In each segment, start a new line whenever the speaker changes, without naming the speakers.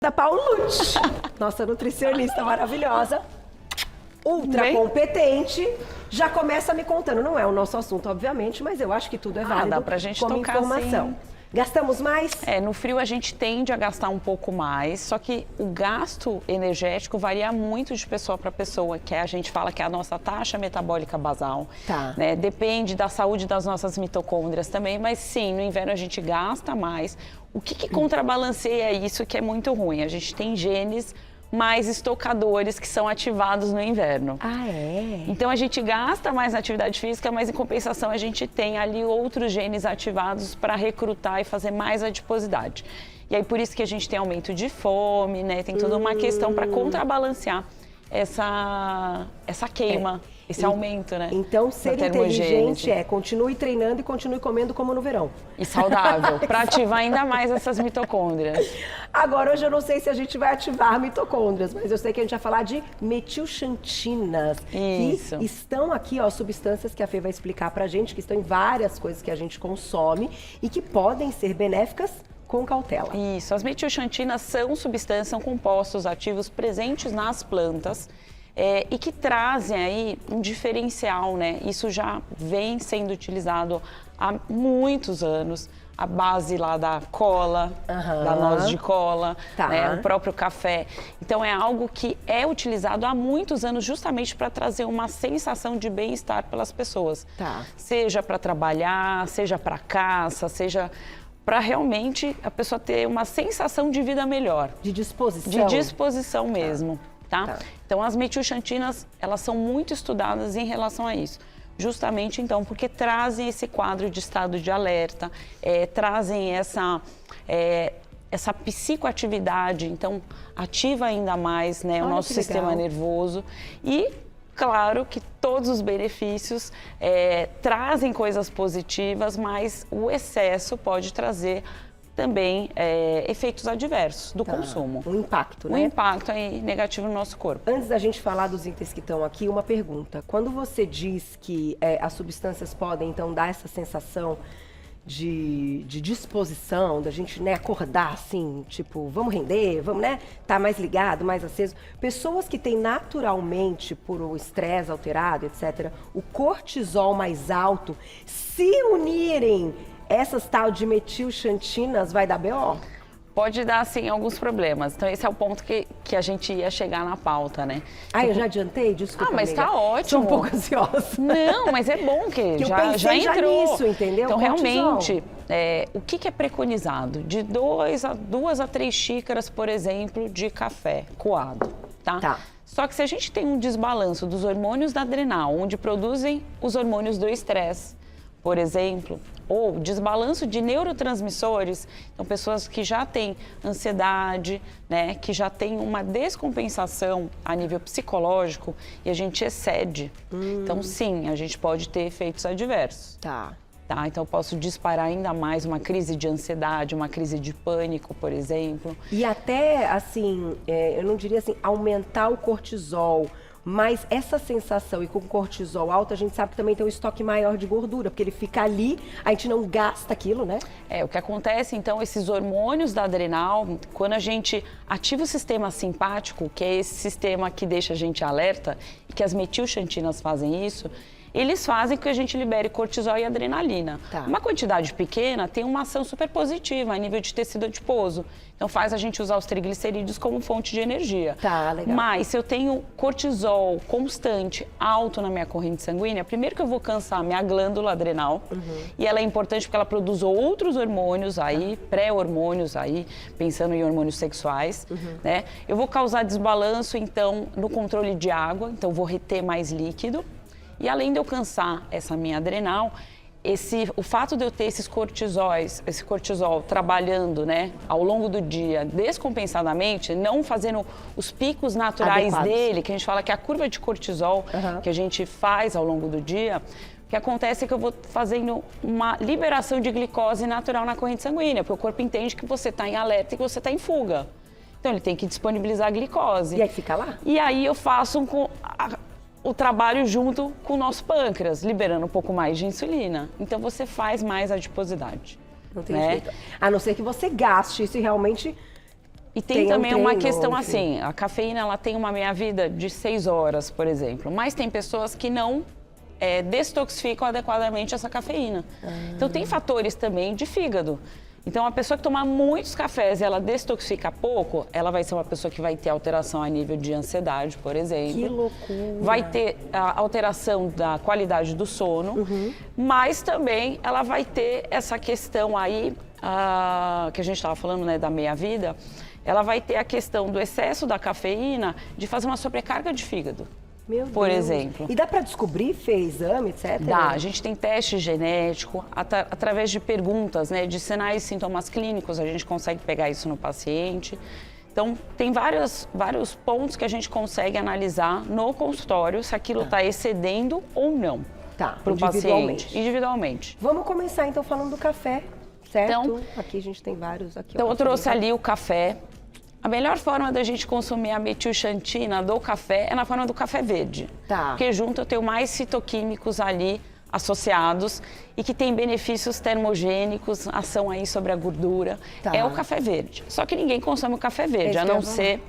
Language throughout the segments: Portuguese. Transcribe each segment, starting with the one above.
Da Paulucci, nossa nutricionista maravilhosa, ultra competente, já começa me contando. Não é o nosso assunto, obviamente, mas eu acho que tudo é válido
dá pra gente
como
tocar
informação.
assim.
Gastamos mais?
No frio a gente tende a gastar um pouco mais, só que o gasto energético varia muito de pessoa para pessoa, que a gente fala que é a nossa taxa metabólica basal.
Tá.
Né? Depende da saúde das nossas mitocôndrias também, mas sim, no inverno a gente gasta mais. O que contrabalanceia isso que é muito ruim? A gente tem genes mais estocadores que são ativados no inverno.
Ah, é?
Então a gente gasta mais na atividade física, mas em compensação a gente tem ali outros genes ativados para recrutar e fazer mais adiposidade. E aí por isso que a gente tem aumento de fome, né? Tem toda uma questão para contrabalancear essa queima, esse aumento, né?
Então ser inteligente continue treinando e continue comendo como no verão.
E saudável, para ativar ainda mais essas mitocôndrias.
Agora, hoje eu não sei se a gente vai ativar mitocôndrias, mas eu sei que a gente vai falar de metilxantinas.
Isso.
Que estão aqui, ó, substâncias que a Fê vai explicar pra gente, que estão em várias coisas que a gente consome e que podem ser benéficas com cautela.
Isso, as metilxantinas são substâncias, são compostos ativos presentes nas plantas e que trazem aí um diferencial, né? Isso já vem sendo utilizado há muitos anos. A base lá da cola, da noz de cola, né, o próprio café. Então é algo que é utilizado há muitos anos justamente para trazer uma sensação de bem-estar pelas pessoas. Seja para trabalhar, seja para caça, seja para realmente a pessoa ter uma sensação de vida melhor.
De disposição.
De disposição mesmo, tá? Então as metilxantinas, elas são muito estudadas em relação a isso. Justamente, então, porque trazem esse quadro de estado de alerta, trazem essa psicoatividade, então ativa ainda mais, né, o nosso sistema nervoso e, claro, que todos os benefícios trazem coisas positivas, mas o excesso pode trazer também efeitos adversos do consumo.
Um impacto, né?
Um impacto aí negativo no nosso corpo.
Antes da gente falar dos itens que estão aqui, uma pergunta. Quando você diz que as substâncias podem, então, dar essa sensação de disposição, da gente, né, acordar assim, tipo, vamos render, vamos, né, tá mais ligado, mais aceso. Pessoas que têm naturalmente, por o estresse alterado, etc., o cortisol mais alto, se unirem essas tal de metilxantinas, vai dar BO?
Pode dar, sim, alguns problemas. Então, esse é o ponto que a gente ia chegar na pauta, né?
Eu já adiantei? Desculpa,
mas
amiga.
tá ótimo.
Sou um pouco ansiosa.
Não, mas é bom que já entrou.
Já nisso, entendeu?
Então, realmente, o que é preconizado? De 2 a 3 xícaras, por exemplo, de café coado, tá? Só que se a gente tem um desbalanço dos hormônios da adrenal, onde produzem os hormônios do estresse, por exemplo, ou desbalanço de neurotransmissores, então pessoas que já têm ansiedade, né, que já têm uma descompensação a nível psicológico e a gente excede. Então, sim, a gente pode ter efeitos adversos. Então, eu posso disparar ainda mais uma crise de ansiedade, uma crise de pânico, por exemplo.
E até, assim, eu não diria assim, aumentar o cortisol. Mas essa sensação, e com cortisol alto, a gente sabe que também tem um estoque maior de gordura, porque ele fica ali, a gente não gasta aquilo, né?
O que acontece, então, esses hormônios da adrenal, quando a gente ativa o sistema simpático, que é esse sistema que deixa a gente alerta, e que as metilxantinas fazem isso, eles fazem com que a gente libere cortisol e adrenalina. Uma quantidade pequena tem uma ação super positiva a nível de tecido adiposo. Então faz a gente usar os triglicerídeos como fonte de energia.
Legal.
Mas se eu tenho cortisol constante, alto na minha corrente sanguínea, primeiro que eu vou cansar a minha glândula adrenal. E ela é importante porque ela produz outros hormônios aí, pré-hormônios aí, pensando em hormônios sexuais, né? Eu vou causar desbalanço, então, no controle de água, então vou reter mais líquido. E além de eu cansar essa minha adrenal, o fato de eu ter esse cortisol trabalhando, né, ao longo do dia, descompensadamente, não fazendo os picos naturais dele, que a gente fala que é a curva de cortisol que a gente faz ao longo do dia, o que acontece é que eu vou fazendo uma liberação de glicose natural na corrente sanguínea, porque o corpo entende que você está em alerta e que você está em fuga. Então, ele tem que disponibilizar a glicose.
E aí fica lá?
E aí eu faço o trabalho junto com o nosso pâncreas, liberando um pouco mais de insulina. Então, você faz mais adiposidade.
Não tem jeito. A não ser que você gaste isso e realmente
E tem também uma
treino,
questão
enfim.
assim, a cafeína ela tem uma meia-vida de 6 horas, por exemplo, mas tem pessoas que não detoxificam adequadamente essa cafeína. Então tem fatores também de fígado. Então a pessoa que tomar muitos cafés e ela detoxifica pouco, ela vai ser uma pessoa que vai ter alteração a nível de ansiedade, por exemplo.
Que loucura!
Vai ter a alteração da qualidade do sono, mas também ela vai ter essa questão aí, que a gente estava falando, né, da meia-vida, ela vai ter a questão do excesso da cafeína de fazer uma sobrecarga de fígado.
Meu
por
Deus.
exemplo.
E dá para descobrir, exame, etc?
Dá, a gente tem teste genético, através de perguntas, né, de sinais e sintomas clínicos, a gente consegue pegar isso no paciente. Então, tem vários pontos que a gente consegue analisar no consultório se aquilo está excedendo ou não para o paciente, individualmente.
Vamos começar então falando do café, certo? Então, aqui a gente tem vários. Aqui,
então, eu trouxe ali o café. A melhor forma da gente consumir a metilxantina do café é na forma do café verde.
Tá.
Porque junto eu tenho mais fitoquímicos ali associados e que tem benefícios termogênicos, ação aí sobre a gordura.
Tá.
É o café verde. Só que ninguém consome o café verde, a não ser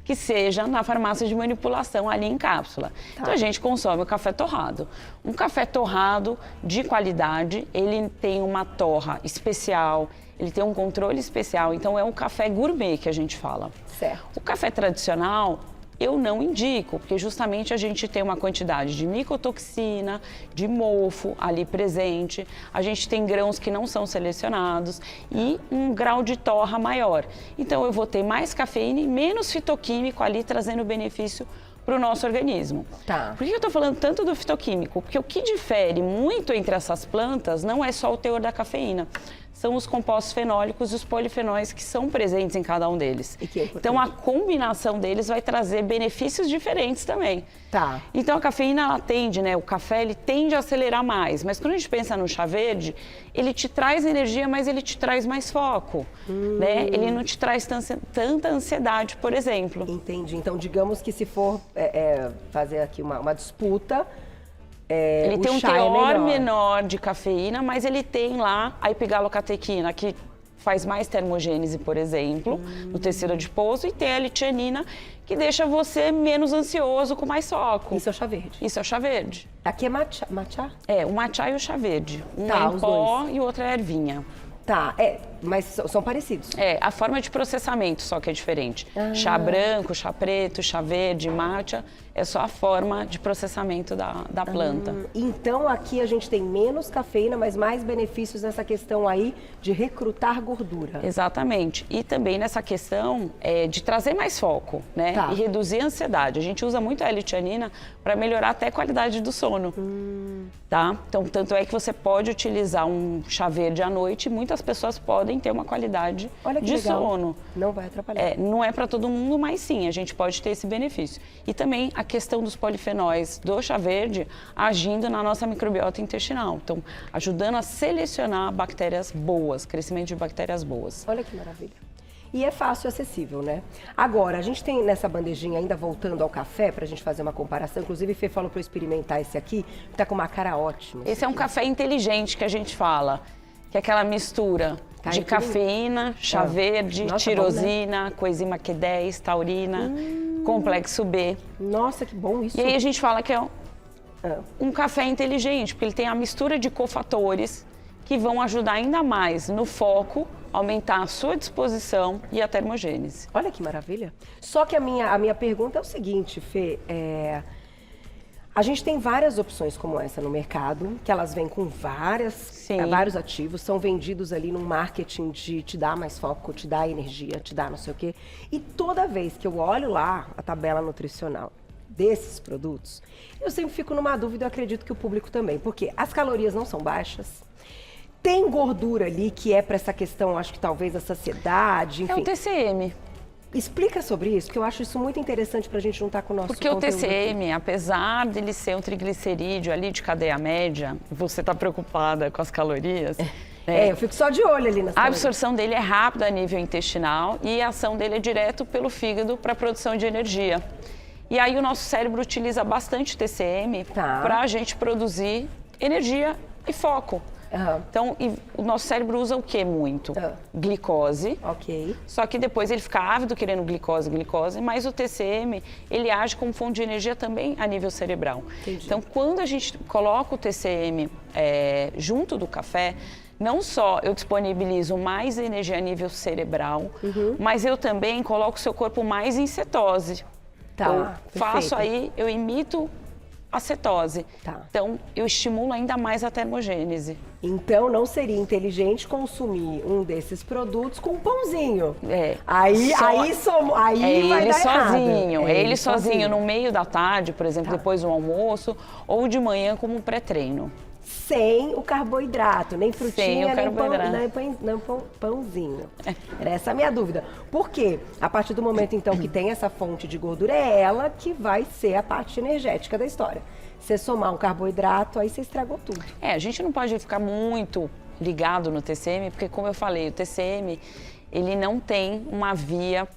que seja na farmácia de manipulação ali em cápsula. Tá. Então a gente consome o café torrado. Um café torrado de qualidade, ele tem uma torra especial, ele tem um controle especial, então é um café gourmet que a gente fala.
Certo.
O café tradicional eu não indico, porque justamente a gente tem uma quantidade de micotoxina, de mofo ali presente, a gente tem grãos que não são selecionados e um grau de torra maior. Então eu vou ter mais cafeína e menos fitoquímico ali trazendo benefício para o nosso organismo.
Tá.
Por que eu estou falando tanto do fitoquímico? Porque o que difere muito entre essas plantas não é só o teor da cafeína, são os compostos fenólicos e os polifenóis que são presentes em cada um deles. Então, a combinação deles vai trazer benefícios diferentes também.
Tá.
Então, a cafeína, ela tende, né? O café, ele tende a acelerar mais. Mas quando a gente pensa no chá verde, ele te traz energia, mas ele te traz mais foco, né? Ele não te traz tanta ansiedade, por exemplo.
Entendi. Então, digamos que se for fazer aqui uma disputa...
ele tem um teor menor de cafeína, mas ele tem lá a epigalocatequina, que faz mais termogênese, por exemplo, no tecido adiposo, e tem a litianina, que deixa você menos ansioso, com mais foco.
Isso é o chá verde?
Isso é o chá verde.
Aqui é matcha?
É, o matcha e o chá verde. Um
tá,
é em pó e o outro é ervinha.
Tá, mas são parecidos.
É, a forma de processamento só que é diferente. Chá branco, chá preto, chá verde, matcha, é só a forma de processamento da planta.
Então aqui a gente tem menos cafeína, mas mais benefícios nessa questão aí de recrutar gordura.
Exatamente. E também nessa questão de trazer mais foco, né?
Tá.
E reduzir a ansiedade. A gente usa muito a L-tianina para melhorar até a qualidade do sono. Tá? Então, tanto é que você pode utilizar um chá verde à noite e muitas pessoas podem ter uma qualidade de sono.
Não vai atrapalhar.
Não é para todo mundo, mas sim, a gente pode ter esse benefício. E também a questão dos polifenóis do chá verde agindo na nossa microbiota intestinal. Então, ajudando a selecionar bactérias boas, crescimento de bactérias boas.
Olha que maravilha. E é fácil e acessível, né? Agora, a gente tem nessa bandejinha, ainda voltando ao café, pra gente fazer uma comparação. Inclusive, Fê falou pra eu experimentar esse aqui, que tá com uma cara ótima.
Esse é um café inteligente que a gente fala, que é aquela mistura de cafeína, chá verde, tirosina, bom, né? Coenzima Q10, taurina, complexo B.
Nossa, que bom isso.
E aí a gente fala que é um café inteligente, porque ele tem a mistura de cofatores que vão ajudar ainda mais no foco, aumentar a sua disposição e a termogênese.
Olha que maravilha. Só que a minha pergunta é o seguinte, Fê, a gente tem várias opções como essa no mercado, que elas vêm com vários ativos, são vendidos ali num marketing de te dar mais foco, te dar energia, te dar não sei o quê. E toda vez que eu olho lá a tabela nutricional desses produtos, eu sempre fico numa dúvida, eu acredito que o público também, porque as calorias não são baixas, tem gordura ali que é para essa questão, acho que talvez a saciedade, enfim.
É o TCM.
Explica sobre isso, que eu acho isso muito interessante para a gente juntar com o nosso
conteúdo. Porque o TCM, aqui, apesar dele ser um triglicerídeo ali de cadeia média, você está preocupada com as calorias.
Eu fico só de olho ali nas calorias.
A absorção dele é rápida a nível intestinal e a ação dele é direto pelo fígado para a produção de energia. E aí o nosso cérebro utiliza bastante TCM para a gente produzir energia e foco. Então, o nosso cérebro usa o que muito? Glicose.
Ok.
Só que depois ele fica ávido querendo glicose, mas o TCM, ele age como fonte de energia também a nível cerebral.
Entendi.
Então, quando a gente coloca o TCM junto do café, não só eu disponibilizo mais energia a nível cerebral, mas eu também coloco o seu corpo mais em cetose. Eu faço aí, eu imito a cetose. Então, eu estimulo ainda mais a termogênese.
Então, não seria inteligente consumir um desses produtos com um pãozinho. Aí vai
ele
dar
sozinho.
errado.
É ele sozinho no meio da tarde, por exemplo, depois do almoço, ou de manhã como pré-treino.
Sem o carboidrato, nem frutinha, nem pãozinho. Era essa a minha dúvida. Por quê? A partir do momento, então, que tem essa fonte de gordura, é ela que vai ser a parte energética da história. Você somar um carboidrato, aí você estragou tudo.
A gente não pode ficar muito ligado no TCM, porque, como eu falei, o TCM, ele não tem uma via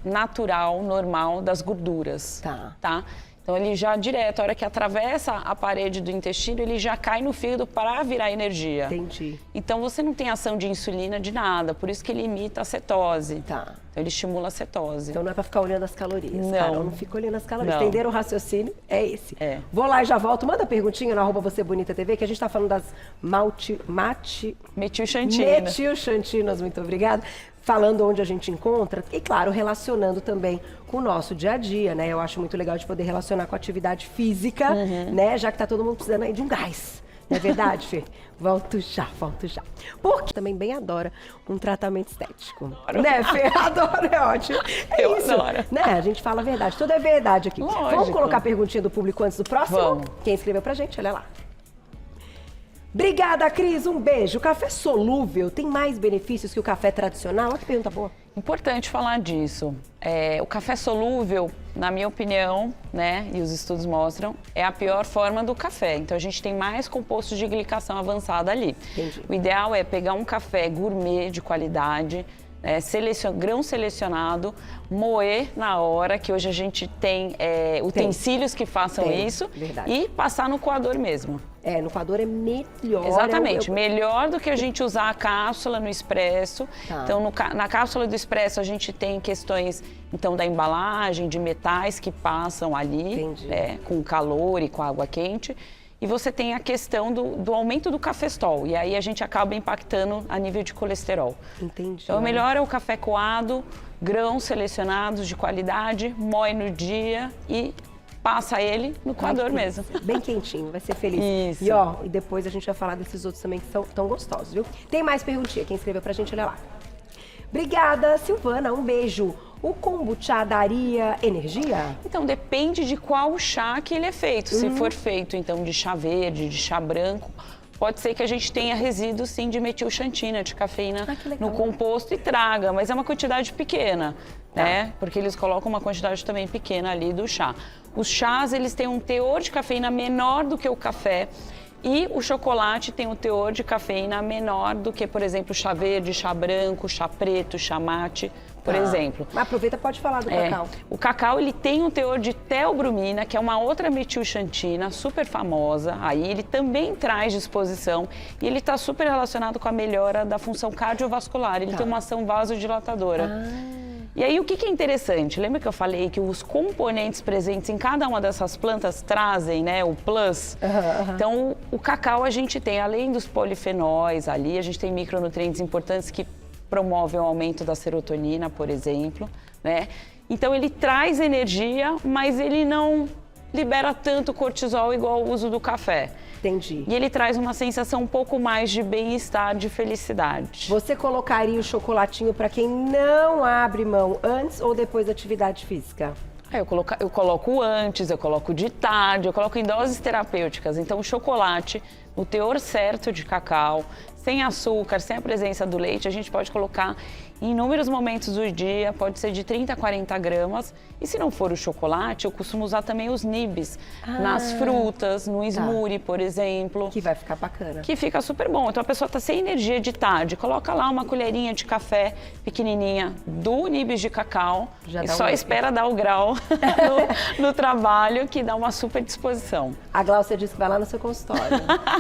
natural, normal das gorduras. Tá? Então, ele já direto, a hora que atravessa a parede do intestino, ele já cai no fígado para virar energia.
Entendi.
Então, você não tem ação de insulina de nada, por isso que ele imita a cetose. Então, ele estimula a cetose.
Então, não é para ficar olhando as calorias.
Não.
Carol, não fica olhando as calorias.
Não.
Entenderam o raciocínio? É esse. Vou lá e já volto. Manda perguntinha no @VocêBonitaTV, que a gente está falando das metilxantinas, muito obrigada. Falando onde a gente encontra e, claro, relacionando também com o nosso dia a dia, né? Eu acho muito legal de poder relacionar com a atividade física, né? Já que tá todo mundo precisando aí de um gás. Não é verdade, Fê? Volto já. Porque também bem adora um tratamento estético.
Adoro.
Né, Fê? Adoro, é ótimo.
Eu
isso.
Adoro.
Né? A gente fala a verdade. Tudo é verdade aqui.
Lógico.
Vamos colocar a perguntinha do público antes do próximo?
Vamos.
Quem escreveu pra gente, olha lá. Obrigada, Cris. Um beijo. O café solúvel tem mais benefícios que o café tradicional? Olha que pergunta boa.
Importante falar disso. O café solúvel, na minha opinião, né, e os estudos mostram, é a pior forma do café. Então, a gente tem mais compostos de glicação avançada ali.
Entendi.
O ideal é pegar um café gourmet de qualidade, grão selecionado, moer na hora, que hoje a gente tem utensílios que façam isso,
verdade.
E passar no coador mesmo.
No coador é melhor.
Exatamente, melhor do que a gente usar a cápsula no expresso. Então, na cápsula do expresso, a gente tem questões, então, da embalagem, de metais que passam ali, com calor e com água quente. E você tem a questão do aumento do cafestol. E aí a gente acaba impactando a nível de colesterol.
Entendi.
Então, o melhor é o café coado, grãos selecionados de qualidade, moe no dia e passa ele no coador mesmo.
Bem quentinho, vai ser feliz.
Isso.
E depois a gente vai falar desses outros também que são tão gostosos, viu? Tem mais perguntinha. Quem escreveu pra gente, olha lá. Obrigada, Silvana. Um beijo. O kombucha daria energia?
Então, depende de qual chá que ele é feito. Se for feito, então, de chá verde, de chá branco, pode ser que a gente tenha resíduos, sim, de metilxantina, de cafeína no composto e traga, mas é uma quantidade pequena, né? Porque eles colocam uma quantidade também pequena ali do chá. Os chás, eles têm um teor de cafeína menor do que o café. E o chocolate tem um teor de cafeína menor do que, por exemplo, chá verde, chá branco, chá preto, chá mate, por exemplo.
Mas aproveita, pode falar do cacau.
O cacau, ele tem um teor de teobromina, que é uma outra metilxantina super famosa. Aí ele também traz disposição e ele está super relacionado com a melhora da função cardiovascular. Ele tem uma ação vasodilatadora. E aí, o que é interessante? Lembra que eu falei que os componentes presentes em cada uma dessas plantas trazem, né, o plus? Então, o cacau a gente tem, além dos polifenóis ali, a gente tem micronutrientes importantes que promovem o aumento da serotonina, por exemplo, né? Então, ele traz energia, mas ele não libera tanto cortisol igual o uso do café.
Entendi.
E ele traz uma sensação um pouco mais de bem-estar, de felicidade.
Você colocaria o chocolatinho para quem não abre mão antes ou depois da atividade física?
Eu coloco antes, eu coloco de tarde, eu coloco em doses terapêuticas. Então, o chocolate, o teor certo de cacau, sem açúcar, sem a presença do leite, a gente pode colocar em inúmeros momentos do dia, pode ser de 30 a 40 gramas. E se não for o chocolate, eu costumo usar também os nibs nas frutas, no smoothie, por exemplo.
Que vai ficar bacana.
Que fica super bom. Então a pessoa está sem energia de tarde, coloca lá uma colherinha de café pequenininha do nibs de cacau e só espera dar o grau no trabalho, que dá uma super disposição.
A Glaucia disse que vai lá no seu consultório.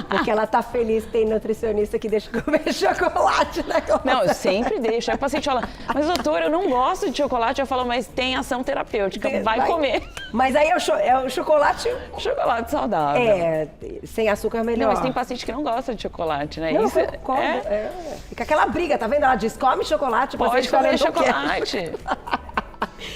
Porque ela tá feliz que tem nutricionista que deixa comer chocolate, né?
Não, eu sempre deixo. Aí o paciente fala, mas doutor, eu não gosto de chocolate. Eu falo, mas tem ação terapêutica, vai comer.
Mas aí é o chocolate...
Chocolate saudável.
É, sem açúcar melhor.
Não, mas tem paciente que não gosta de chocolate, né?
Não,
Isso
eu concordo. Fica aquela briga, tá vendo? Ela diz, come chocolate, o paciente
pode comer
falando, "Não quero."
chocolate.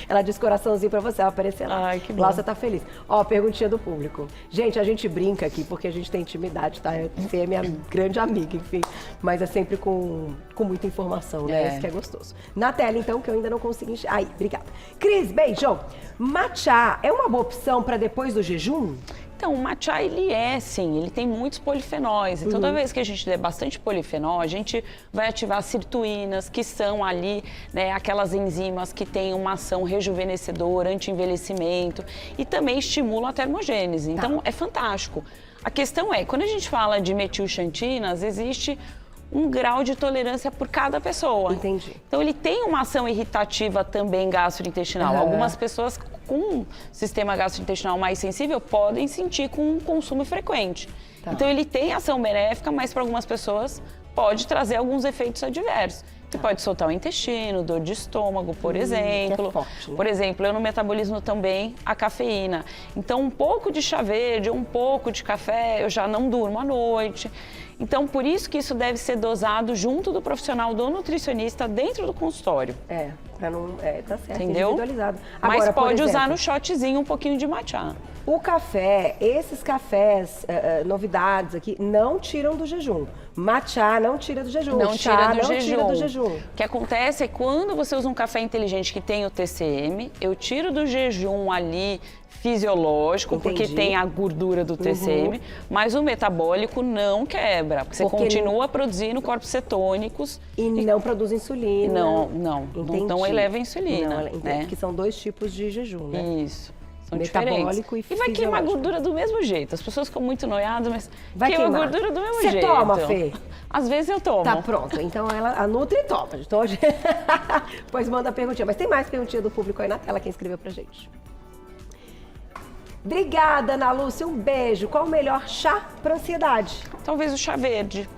Ela diz coraçãozinho pra você, ela aparecer lá.
Ai, que bom.
Lá você tá feliz. Ó, perguntinha do público. Gente, a gente brinca aqui porque a gente tem intimidade, tá? Você é minha grande amiga, enfim. Mas é sempre com muita informação, né? Isso que é gostoso. Na tela, então, que eu ainda não consegui enxergar. Aí, obrigada. Cris, beijo. Matcha é uma boa opção pra depois do jejum?
Então, o matcha, ele tem muitos polifenóis. E toda vez que a gente der bastante polifenol, a gente vai ativar sirtuínas, que são ali, né, aquelas enzimas que têm uma ação rejuvenescedora, anti-envelhecimento e também estimulam a termogênese. Então, é fantástico. A questão é, quando a gente fala de metilxantinas, existe um grau de tolerância por cada pessoa.
Entendi.
Então, ele tem uma ação irritativa também gastrointestinal. Algumas pessoas com um sistema gastrointestinal mais sensível podem sentir com um consumo frequente. Então, ele tem ação benéfica, mas para algumas pessoas pode trazer alguns efeitos adversos. Você pode soltar o intestino, dor de estômago, por exemplo.
Que é forte, né?
Por exemplo, eu no metabolismo também a cafeína. Então, um pouco de chá verde, um pouco de café, eu já não durmo à noite. Então, por isso que isso deve ser dosado junto do profissional, do nutricionista, dentro do consultório.
Pra não... tá certo,
entendeu?
Individualizado.
Mas
Agora,
pode
por exemplo,
usar no shotzinho um pouquinho de matcha.
O café, esses cafés, novidades aqui, não tiram do jejum. Matcha não tira do jejum.
Não
Chá
tira do
não
jejum.
tira do jejum.
O que acontece é que quando você usa um café inteligente que tem o TCM, eu tiro do jejum ali fisiológico, porque tem a gordura do TCM, mas o metabólico não quebra, porque você continua produzindo corpos cetônicos.
E não produz insulina.
Não eleva a insulina. Né?
Que são dois tipos de jejum, né?
Isso. São
metabólico
diferentes. E vai queimar gordura do mesmo jeito. As pessoas ficam muito noiadas, mas
vai
queima
queimar
gordura do mesmo jeito.
Você toma, Fê?
Às vezes eu tomo.
Tá pronto. Então a Nutri toma. Então, pois manda a perguntinha. Mas tem mais perguntinha do público aí na tela, quem escreveu pra gente. Obrigada, Ana Lúcia. Um beijo. Qual o melhor chá para ansiedade?
Talvez o chá verde.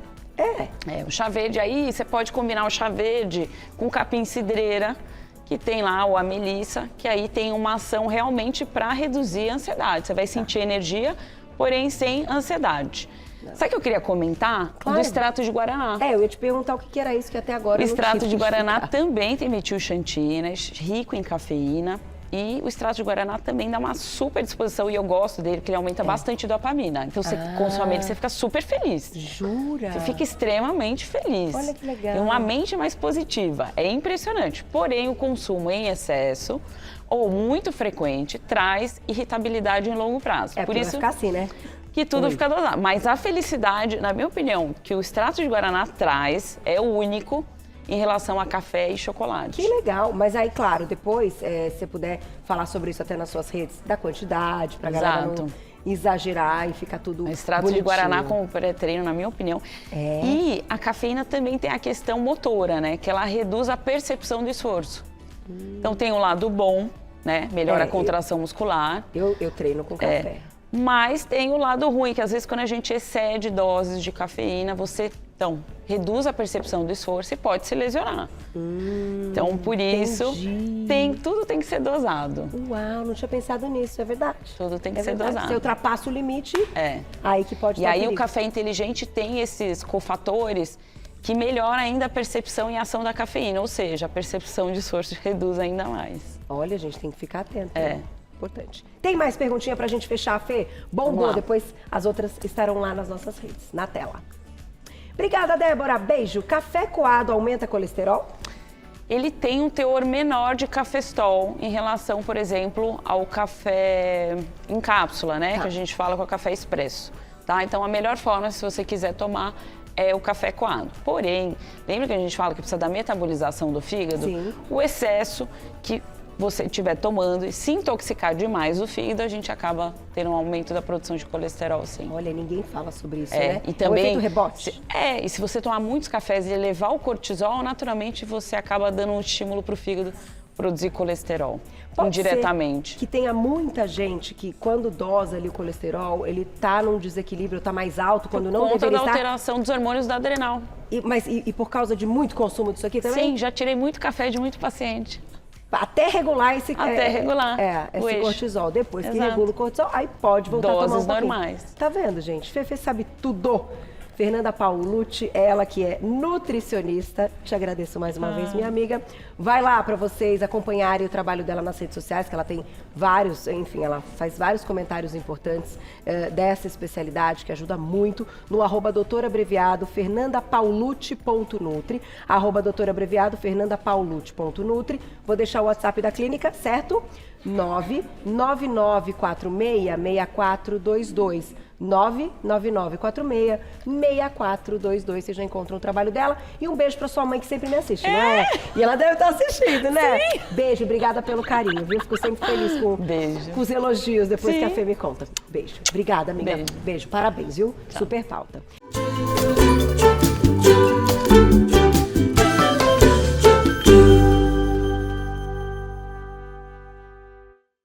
O chá verde aí, você pode combinar o chá verde com capim-cidreira, que tem lá o a melissa, que aí tem uma ação realmente para reduzir a ansiedade. Você vai sentir energia, porém sem ansiedade. Sabe o que eu queria comentar?
Claro.
Do extrato de guaraná.
Eu ia te perguntar o que era isso, que até agora
O
eu não
extrato
tive
de guaraná
explicar.
também tem metilxantinas, rico em cafeína. E o extrato de guaraná também dá uma super disposição, e eu gosto dele, porque ele aumenta bastante dopamina. Então, você consome ele, você fica super feliz.
Jura?
Você fica extremamente feliz.
Olha que legal.
Tem uma mente mais positiva. É impressionante. Porém, o consumo em excesso ou muito frequente traz irritabilidade em longo prazo.
Por isso vai ficar assim, né?
Que tudo fica dosado. Mas a felicidade, na minha opinião, que o extrato de guaraná traz é o único em relação a café e chocolate.
Que legal, mas aí, claro, depois, se você puder falar sobre isso até nas suas redes, da quantidade, pra galera não exagerar e ficar tudo
extrato
bonitinho.
de guaraná como pré-treino, na minha opinião. E a cafeína também tem a questão motora, né? Que ela reduz a percepção do esforço. Então tem o lado bom, né? Melhora a contração muscular.
Eu treino com café.
Mas tem o lado ruim, que às vezes quando a gente excede doses de cafeína, você reduz a percepção do esforço e pode se lesionar. Então, por isso, tudo tem que ser dosado.
Uau, não tinha pensado nisso, é verdade.
Tudo tem que ser dosado.
Se ultrapassa o limite, aí que pode
E aí o café inteligente tem esses cofatores que melhoram ainda a percepção e a ação da cafeína, ou seja, a percepção de esforço reduz ainda mais.
Olha, a gente tem que ficar atento. Né? Importante. Tem mais perguntinha pra gente fechar, Fê? Bombou, depois as outras estarão lá nas nossas redes, na tela. Obrigada, Débora. Beijo. Café coado aumenta colesterol?
Ele tem um teor menor de cafestol em relação, por exemplo, ao café em cápsula, né? Que a gente fala com o café expresso, tá? Então, a melhor forma, se você quiser tomar, é o café coado. Porém, lembra que a gente fala que precisa da metabolização do fígado?
Sim.
O excesso que você estiver tomando e se intoxicar demais o fígado, a gente acaba tendo um aumento da produção de colesterol, sim.
Olha, ninguém fala sobre isso, né?
E também,
o efeito rebote.
E se você tomar muitos cafés e elevar o cortisol, naturalmente você acaba dando um estímulo para o fígado produzir colesterol
Pode
indiretamente.
ser que tenha muita gente que quando dosa ali o colesterol, ele tá num desequilíbrio, tá mais alto, quando não
Por conta
deveria
da
estar.
alteração dos hormônios da adrenal.
E por causa de muito consumo disso aqui também?
Sim, já tirei muito café de muito paciente.
Até regular esse
o
esse
eixo.
cortisol. Depois que
Exato.
regula o cortisol, aí pode voltar a tomar um
Doses
pouquinho.
normais.
Tá vendo, gente? Fefe sabe tudo. Fernanda Paolucci, ela que é nutricionista. Te agradeço mais uma vez, minha amiga. Vai lá para vocês acompanharem o trabalho dela nas redes sociais, que ela tem vários, enfim, ela faz vários comentários importantes dessa especialidade, que ajuda muito, no @doutorabreviado fernandapaulucci.nutri, @doutorabreviado fernandapaulucci.nutri. Vou deixar o WhatsApp da clínica, certo? 999466422. 999466422. Vocês já encontram o trabalho dela. E um beijo pra sua mãe que sempre me assiste, né? E ela deve estar assistindo, né?
Sim.
Beijo, obrigada pelo carinho, viu? Fico sempre feliz com os elogios depois
Sim.
que a Fê me conta. Beijo. Obrigada, amiga.
Beijo.
Beijo. Parabéns, viu? Super pauta.